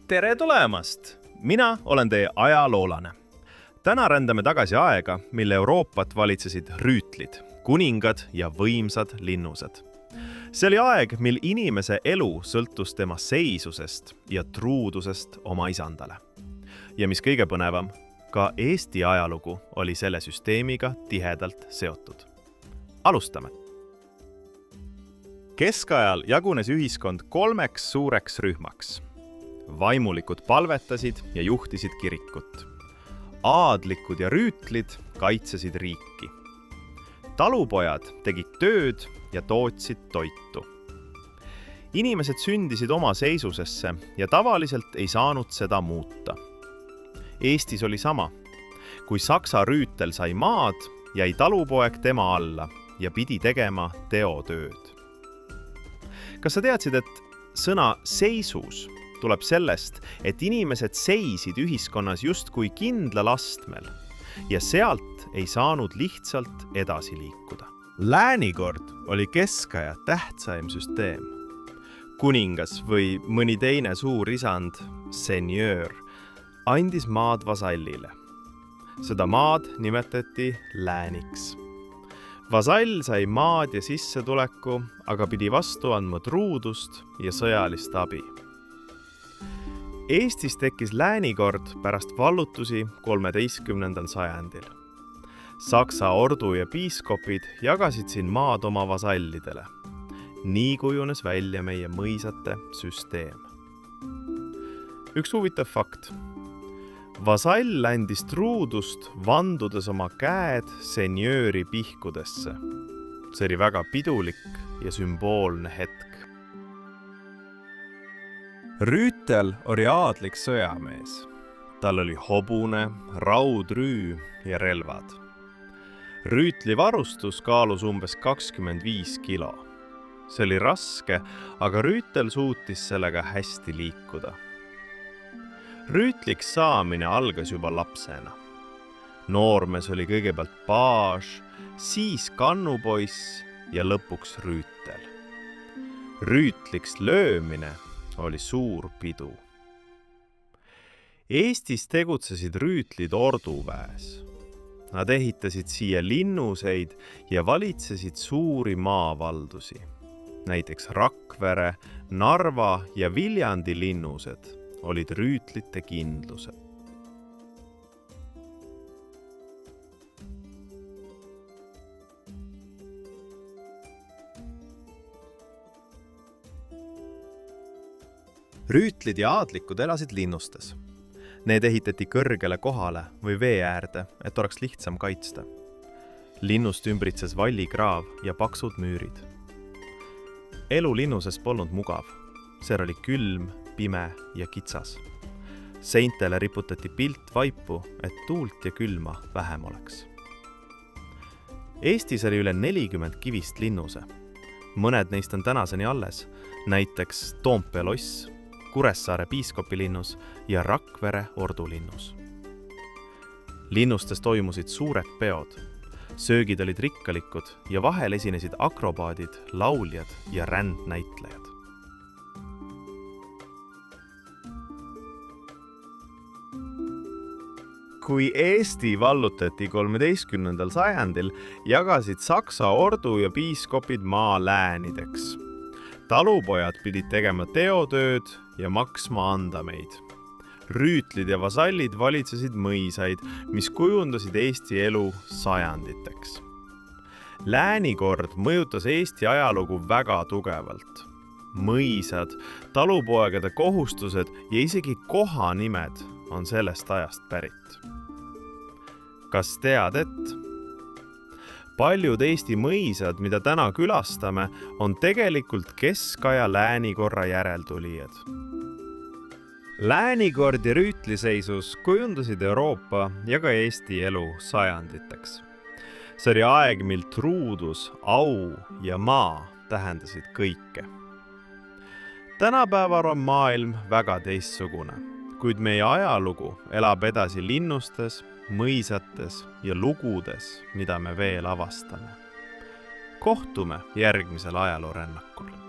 Tere tulemast! Mina olen teie ajaloolane. Täna rändame tagasi aega, mille Euroopat valitsesid rüütlid, kuningad ja võimsad linnused. See oli aeg, mil inimese elu sõltus tema seisusest ja truudusest oma isandale. Ja mis kõige põnevam, ka Eesti ajalugu oli selle süsteemiga tihedalt seotud. Alustame! Keskajal jagunes ühiskond 3 suureks rühmaks. Vaimulikud palvetasid ja juhtisid kirikut. Aadlikud ja rüütlid kaitsesid riiki. Talupojad tegid tööd ja tootsid toitu. Inimesed sündisid oma seisusesse ja tavaliselt ei saanud seda muuta. Eestis oli sama. Kui Saksa rüütel sai maad, jäi talupoeg tema alla ja pidi tegema teotööd. Kas sa teadsid, et sõna seisus tuleb sellest, et inimesed seisid ühiskonnas justkui kindlal astmel ja sealt ei saanud lihtsalt edasi liikuda? Läänikord oli keskaja tähtsaim süsteem. Kuningas või mõni teine suur isand, senjöör, andis maad vasallile. Seda maad nimetati lääniks. Vasall sai maad ja sissetuleku, aga pidi vastu andma truudust ja sõjalist abi. Eestis tekkis läänikord pärast vallutusi 13. sajandil. Saksa ordu ja piiskopid jagasid siin maad oma vasallidele. Nii kujunes välja meie mõisate süsteem. Üks huvitav fakt. Vasall andis truudust, vandudes oma käed senjööri pihkudesse. See oli väga pidulik ja sümboolne hetk. Rüütel oli aadlik sõjamees. Tal oli hobune, raudrüü ja relvad. Rüütli varustus kaalus umbes 25 kilo. See oli raske, aga rüütel suutis sellega hästi liikuda. Rüütliks saamine algas juba lapsena. Noormees oli kõigepealt paaž, siis kannupoiss ja lõpuks rüütel. Rüütliks löömine oli suur pidu. Eestis tegutsesid rüütlid orduväes. Nad ehitasid siia linnuseid ja valitsesid suuri maavaldusi. Näiteks Rakvere, Narva ja Viljandi linnused olid rüütlite kindlused. Rüütlid ja aadlikud elasid linnustes. Need ehitati kõrgele kohale või vee äärde, et oleks lihtsam kaitsta. Linnust ümbritses vallikraav ja paksud müürid. Elu linnuses polnud mugav. Seal oli külm, pime ja kitsas. Seintele riputati pilt vaipu, et tuult ja külma vähem oleks. Eestis oli üle 40 kivist linnuse. Mõned neist on tänaseni alles, näiteks Toompea loss, Kuressaare piiskopilinnus ja Rakvere ordulinnus. Linnustes toimusid suured peod. Söögid olid rikkalikud ja vahel esinesid akrobaadid, lauljad ja rändnäitlejad. Kui Eesti vallutati 13. sajandil, jagasid Saksa ordu ja piiskopid maa läänideks. Talupojad pidid tegema teotööd ja maksma andameid. Rüütlid ja vasallid valitsesid mõisaid, mis kujundasid Eesti elu sajanditeks. Läänikord mõjutas Eesti ajalugu väga tugevalt. Mõisad, talupoegade kohustused ja isegi kohanimed on sellest ajast pärit. Kas tead, et paljud Eesti mõisad, mida täna külastame, on tegelikult keskaja läänikorra järeltulijad? Läänikord ja rüütliseisus kujundasid Euroopa ja ka Eesti elu sajanditeks. See oli aeg, mil truudus, au ja maa tähendasid kõike. Tänapäeval on maailm väga teistsugune, kuid meie ajalugu elab edasi linnustes, mõisates ja lugudes, mida me veel avastame. Kohtume järgmisel ajaloorännakul.